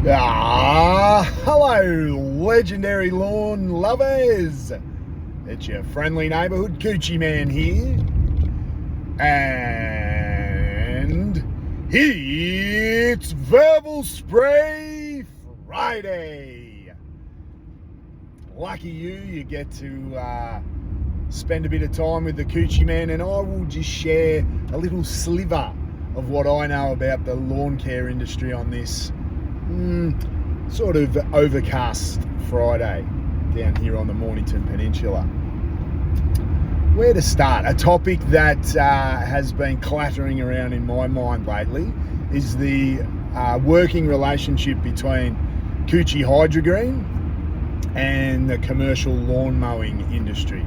Hello, legendary lawn lovers. It's your friendly neighbourhood Coochie Man here. And it's Verbal Spray Friday. Lucky you get to spend a bit of time with the Coochie Man, and I will just share a little sliver of what I know about the lawn care industry on this sort of overcast Friday down here on the Mornington Peninsula. Where to start? A topic that has been clattering around in my mind lately is the working relationship between Coochie Hydrogreen and the commercial lawn mowing industry.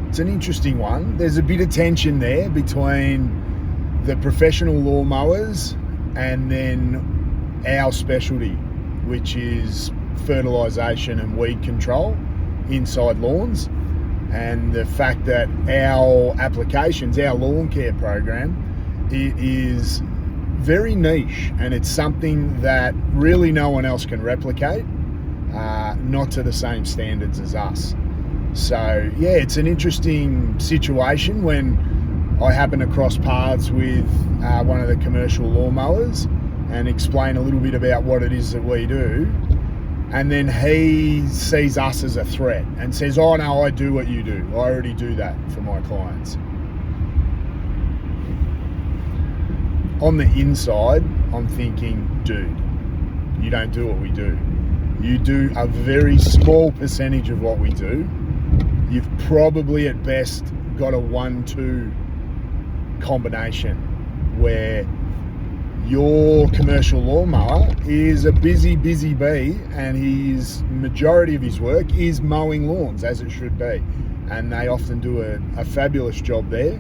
It's an interesting one. There's a bit of tension there between the professional lawn mowers and then our specialty, which is fertilisation and weed control inside lawns, and the fact that our applications, our lawn care program, it is very niche, and it's something that really no one else can replicate, not to the same standards as us. So yeah, it's an interesting situation when I happen to cross paths with one of the commercial lawnmowers and explain a little bit about what it is that we do, and then he sees us as a threat and says, oh no, I do what you do. I already do that for my clients. On the inside, I'm thinking, dude, you don't do what we do. You do a very small percentage of what we do. You've probably at best got a 1-2 combination where your commercial lawnmower is a busy bee, and his majority of his work is mowing lawns, as it should be, and they often do a fabulous job there.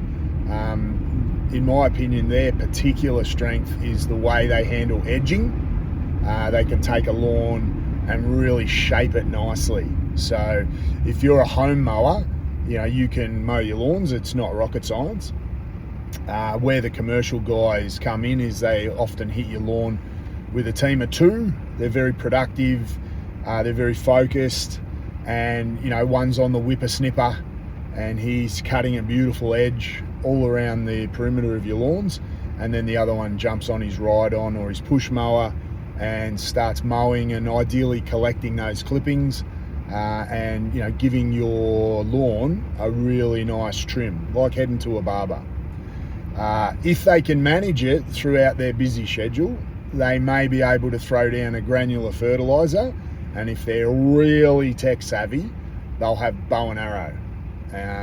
In my opinion, their particular strength is the way they handle edging. They can take a lawn and really shape it nicely. So if you're a home mower, you can mow your lawns. It's not rocket science. Where the commercial guys come in is they often hit your lawn with a team of 2. They're very productive, they're very focused, and one's on the whippersnipper and he's cutting a beautiful edge all around the perimeter of your lawns, and then the other one jumps on his ride-on or his push mower and starts mowing and ideally collecting those clippings and giving your lawn a really nice trim, like heading to a barber. If they can manage it throughout their busy schedule, they may be able to throw down a granular fertiliser, and if they're really tech savvy, they'll have bow and arrow,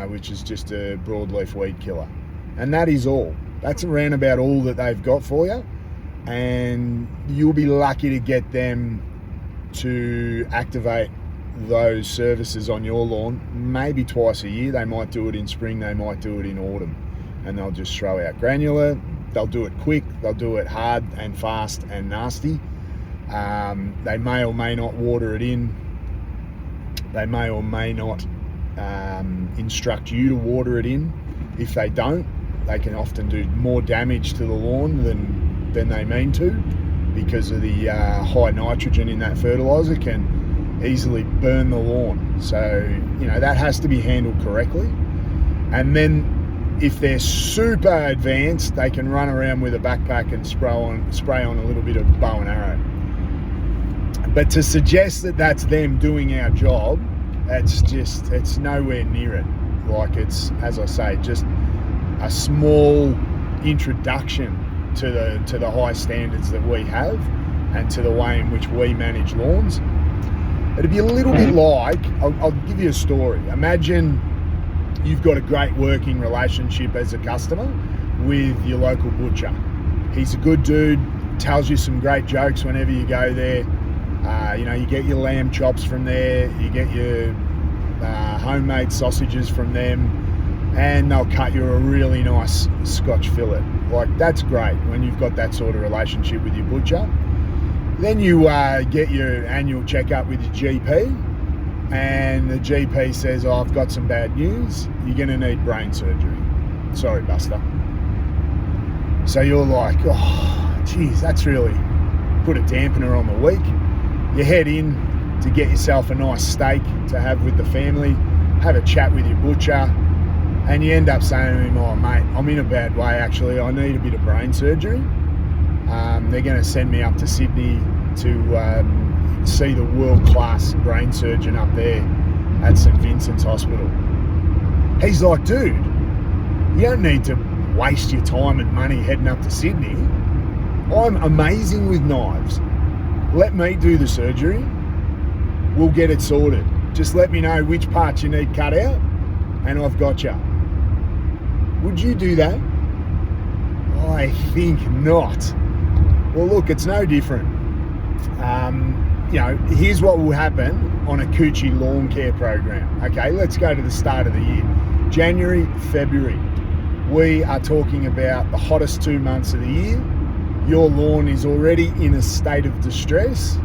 which is just a broadleaf weed killer. And that is all. That's around about all that they've got for you, and you'll be lucky to get them to activate those services on your lawn maybe twice a year. They might do it in spring, they might do it in autumn, and they'll just throw out granular. They'll do it quick, they'll do it hard and fast and nasty. They may or may not water it in. They may or may not instruct you to water it in. If they don't, they can often do more damage to the lawn than they mean to, because of the high nitrogen in that fertiliser can easily burn the lawn. So that has to be handled correctly. And then if they're super advanced, they can run around with a backpack and spray on a little bit of bow and arrow. But to suggest that that's them doing our job, it's nowhere near it. Like, it's, as I say, just a small introduction to the high standards that we have and to the way in which we manage lawns. It'd be a little bit like, I'll give you a story. Imagine you've got a great working relationship as a customer with your local butcher. He's a good dude, tells you some great jokes whenever you go there. You get your lamb chops from there, you get your homemade sausages from them, and they'll cut you a really nice Scotch fillet. Like, that's great when you've got that sort of relationship with your butcher. Then you get your annual checkup with your GP, and the GP says, oh, I've got some bad news, you're going to need brain surgery. Sorry, Buster. So you're like, oh, geez, that's really put a dampener on the week. You head in to get yourself a nice steak to have with the family, have a chat with your butcher, and you end up saying to him, oh mate, I'm in a bad way actually, I need a bit of brain surgery. They're going to send me up to Sydney to see the world-class brain surgeon up there at St Vincent's Hospital. He's like, dude, you don't need to waste your time and money heading up to Sydney. I'm amazing with knives. Let me do the surgery. We'll get it sorted. Just let me know which parts you need cut out and I've got you. Would you do that? I think not. Well, look, it's no different. Here's what will happen on a Coochie lawn care program. Okay, let's go to the start of the year. January, February. We are talking about the hottest 2 months of the year. Your lawn is already in a state of distress.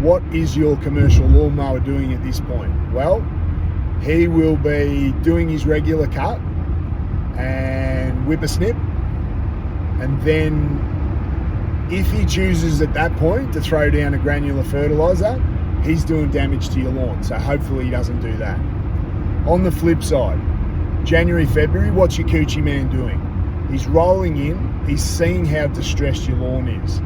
What is your commercial lawnmower doing at this point? Well, he will be doing his regular cut and whip a snip, and then if he chooses at that point to throw down a granular fertiliser, he's doing damage to your lawn. So hopefully he doesn't do that. On the flip side, January, February, what's your Coochie man doing? He's rolling in, he's seeing how distressed your lawn is.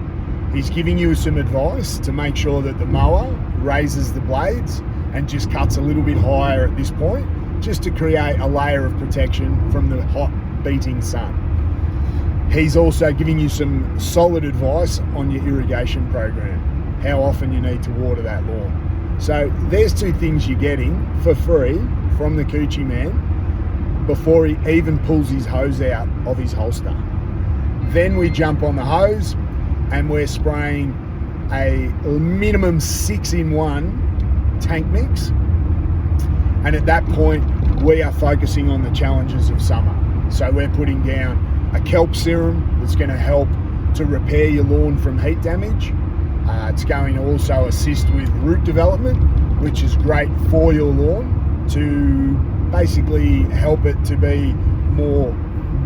He's giving you some advice to make sure that the mower raises the blades and just cuts a little bit higher at this point, just to create a layer of protection from the hot beating sun. He's also giving you some solid advice on your irrigation program, how often you need to water that lawn. So there's two things you're getting for free from the Coochie man before he even pulls his hose out of his holster. Then we jump on the hose and we're spraying a minimum 6-in-1 tank mix. And at that point, we are focusing on the challenges of summer. So we're putting down a kelp serum that's going to help to repair your lawn from heat damage. It's going to also assist with root development, which is great for your lawn to basically help it to be more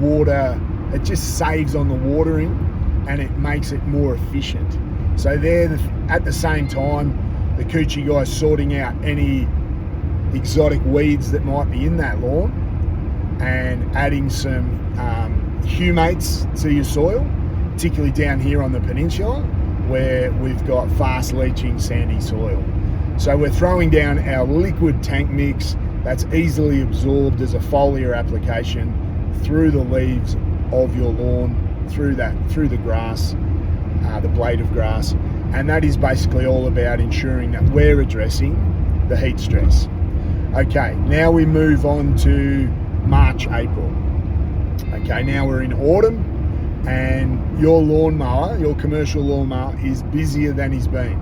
water. It just saves on the watering and it makes it more efficient. So there, at the same time, the Coochie guy's sorting out any exotic weeds that might be in that lawn and adding some humates to your soil, particularly down here on the peninsula where we've got fast leaching sandy soil. So we're throwing down our liquid tank mix that's easily absorbed as a foliar application through the leaves of your lawn, through the grass, the blade of grass, and that is basically all about ensuring that we're addressing the heat stress. Okay, now we move on to March, April. Okay, now we're in autumn and your lawnmower, your commercial lawnmower, is busier than he's been.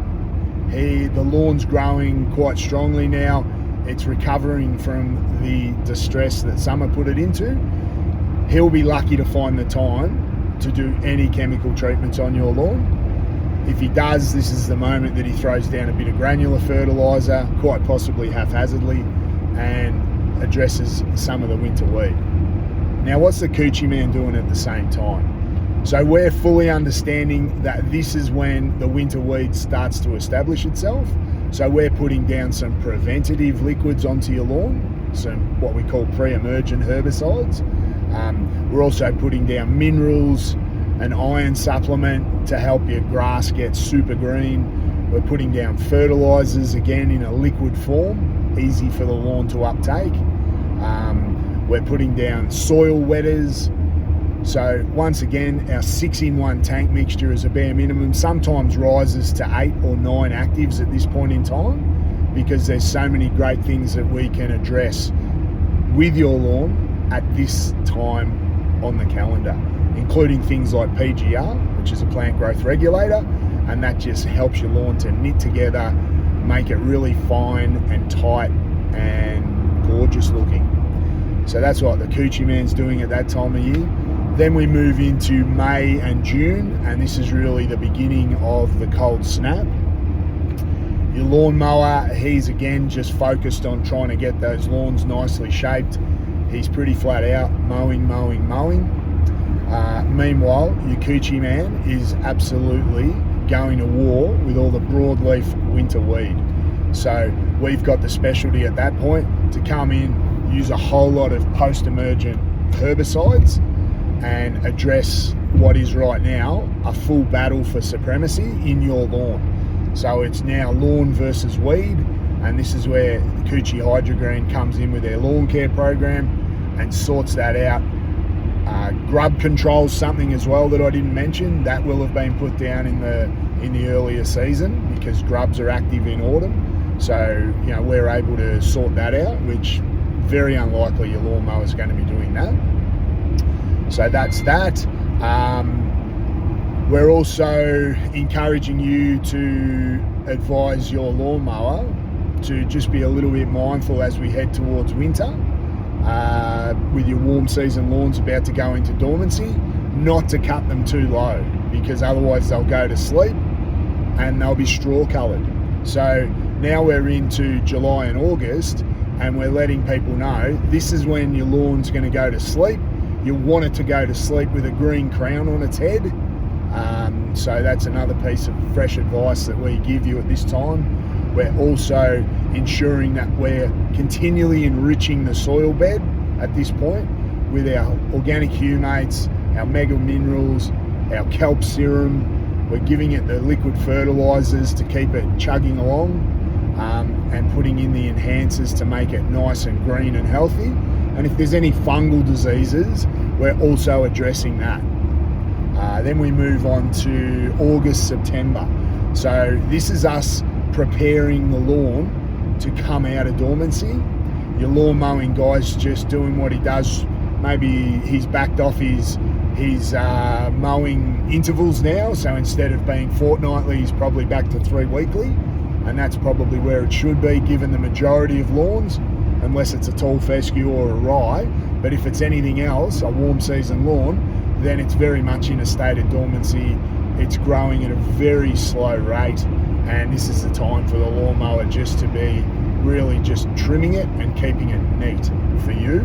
The lawn's growing quite strongly now. It's recovering from the distress that summer put it into. He'll be lucky to find the time to do any chemical treatments on your lawn. If he does, this is the moment that he throws down a bit of granular fertiliser, quite possibly haphazardly, and addresses some of the winter weed. Now, what's the Coochie man doing at the same time? So we're fully understanding that this is when the winter weed starts to establish itself. So we're putting down some preventative liquids onto your lawn, some what we call pre-emergent herbicides. We're also putting down minerals, an iron supplement to help your grass get super green. We're putting down fertilisers, again in a liquid form, easy for the lawn to uptake. We're putting down soil wetters. So once again, our 6-in-1 tank mixture is a bare minimum, sometimes rises to 8 or 9 actives at this point in time, because there's so many great things that we can address with your lawn at this time on the calendar, including things like PGR, which is a plant growth regulator, and that just helps your lawn to knit together, make it really fine and tight and gorgeous looking. So that's what the Coochie man's doing at that time of year. Then we move into May and June, and this is really the beginning of the cold snap. Your lawnmower, he's again just focused on trying to get those lawns nicely shaped. He's pretty flat out, mowing. Meanwhile, your Coochie man is absolutely going to war with all the broadleaf winter weed. So we've got the specialty at that point to come in, use a whole lot of post-emergent herbicides and address what is right now a full battle for supremacy in your lawn. So it's now lawn versus weed, and this is where Coochie Hydrogreen comes in with their lawn care program and sorts that out. Grub control's something as well that I didn't mention. That will have been put down in the earlier season because grubs are active in autumn. So, we're able to sort that out, which very unlikely your lawnmower is going to be doing that. So that's that. We're also encouraging you to advise your lawnmower to just be a little bit mindful as we head towards winter. With your warm season lawns about to go into dormancy, not to cut them too low, because otherwise they'll go to sleep and they'll be straw coloured. So now we're into July and August, and we're letting people know this is when your lawn's going to go to sleep. You want it to go to sleep with a green crown on its head. So that's another piece of fresh advice that we give you at this time. We're also ensuring that we're continually enriching the soil bed at this point with our organic humates, our mega minerals, our kelp serum. We're giving it the liquid fertilizers to keep it chugging along, and putting in the enhancers to make it nice and green and healthy. And if there's any fungal diseases, we're also addressing that. Then we move on to August, September. So this is us preparing the lawn to come out of dormancy. Your lawn mowing guy's just doing what he does. Maybe he's backed off his mowing intervals now. So instead of being fortnightly, he's probably back to 3 weekly. And that's probably where it should be, given the majority of lawns, unless it's a tall fescue or a rye. But if it's anything else, a warm season lawn, then it's very much in a state of dormancy. It's growing at a very slow rate, and this is the time for the lawnmower just to be really just trimming it and keeping it neat for you.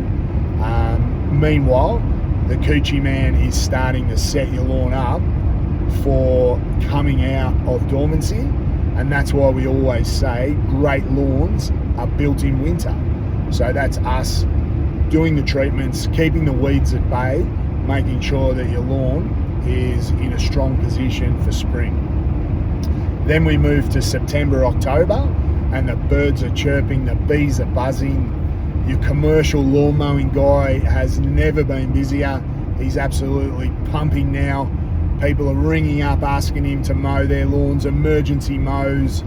Meanwhile, the Coochie Man is starting to set your lawn up for coming out of dormancy, and that's why we always say great lawns are built in winter. So that's us doing the treatments, keeping the weeds at bay, making sure that your lawn is in a strong position for spring. Then we move to September, October, and the birds are chirping, the bees are buzzing. Your commercial lawn mowing guy has never been busier. He's absolutely pumping now. People are ringing up asking him to mow their lawns, emergency mows.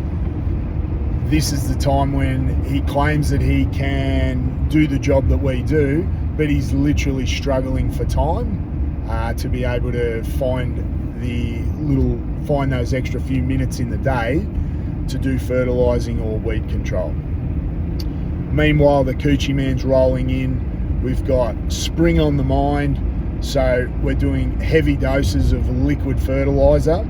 This is the time when he claims that he can do the job that we do, but he's literally struggling for time to be able to find those extra few minutes in the day to do fertilising or weed control. Meanwhile, the Coochie Man's rolling in. We've got spring on the mind, so we're doing heavy doses of liquid fertiliser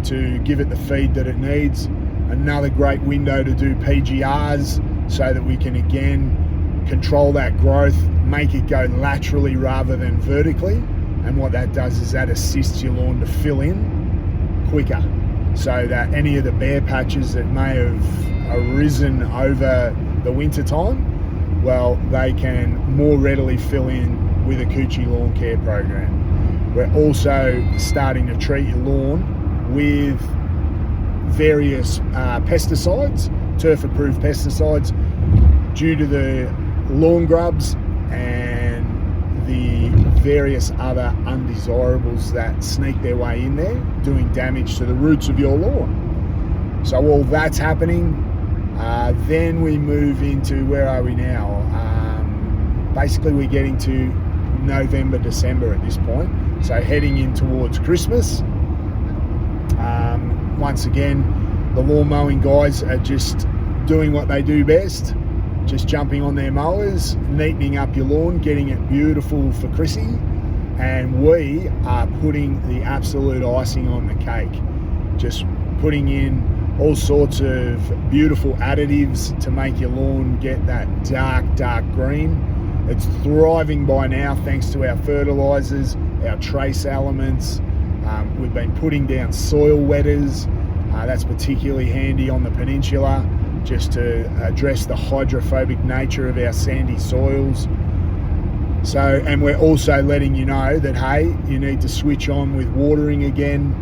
to give it the feed that it needs. Another great window to do PGRs so that we can again control that growth, make it go laterally rather than vertically. And what that does is that assists your lawn to fill in quicker, so that any of the bare patches that may have arisen over the winter time, well, they can more readily fill in with a Coochie Lawn Care program. We're also starting to treat your lawn with various pesticides, turf-approved pesticides, due to the lawn grubs and the various other undesirables that sneak their way in there, doing damage to the roots of your lawn. So all that's happening. Then we move into, where are we now? Basically we're getting to November, December at this point. So heading in towards Christmas. Once again, the lawn mowing guys are just doing what they do best. Just jumping on their mowers, neatening up your lawn, getting it beautiful for Chrissy, and we are putting the absolute icing on the cake. Just putting in all sorts of beautiful additives to make your lawn get that dark green. It's thriving by now thanks to our fertilizers, our trace elements, We've been putting down soil wetters. That's particularly handy on the peninsula, just to address the hydrophobic nature of our sandy soils. So, and we're also letting you know that, hey, you need to switch on with watering again.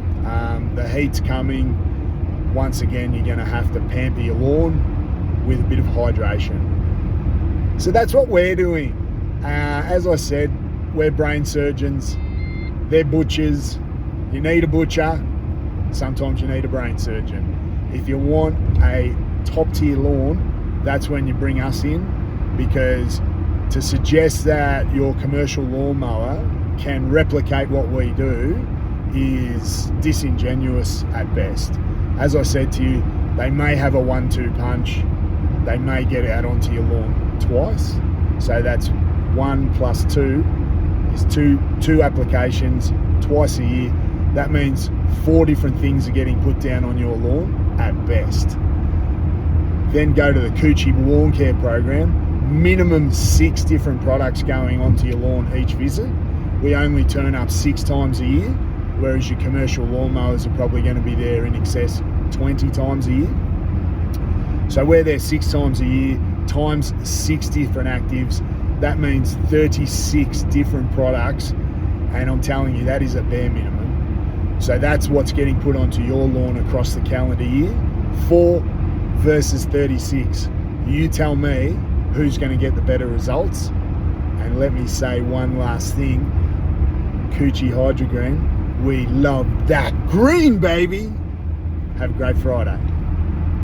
The heat's coming. Once again, you're going to have to pamper your lawn with a bit of hydration. So that's what we're doing. As I said, we're brain surgeons. They're butchers. You need a butcher. Sometimes you need a brain surgeon. If you want a top-tier lawn, that's when you bring us in, because to suggest that your commercial lawnmower can replicate what we do is disingenuous at best. As I said to you, they may have a 1-2 punch. They may get out onto your lawn twice. So that's 1 + 2 is two applications twice a year. That means 4 different things are getting put down on your lawn at best. Then go to the Coochie Lawn Care Program. Minimum 6 different products going onto your lawn each visit. We only turn up 6 times a year, whereas your commercial lawnmowers are probably going to be there in excess 20 times a year. So we're there 6 times a year, times 6 different actives. That means 36 different products, and I'm telling you, that is a bare minimum. So that's what's getting put onto your lawn across the calendar year. 4 versus 36. You tell me who's going to get the better results. And let me say one last thing. Coochie Hydro Green, we love that green, baby. Have a great Friday.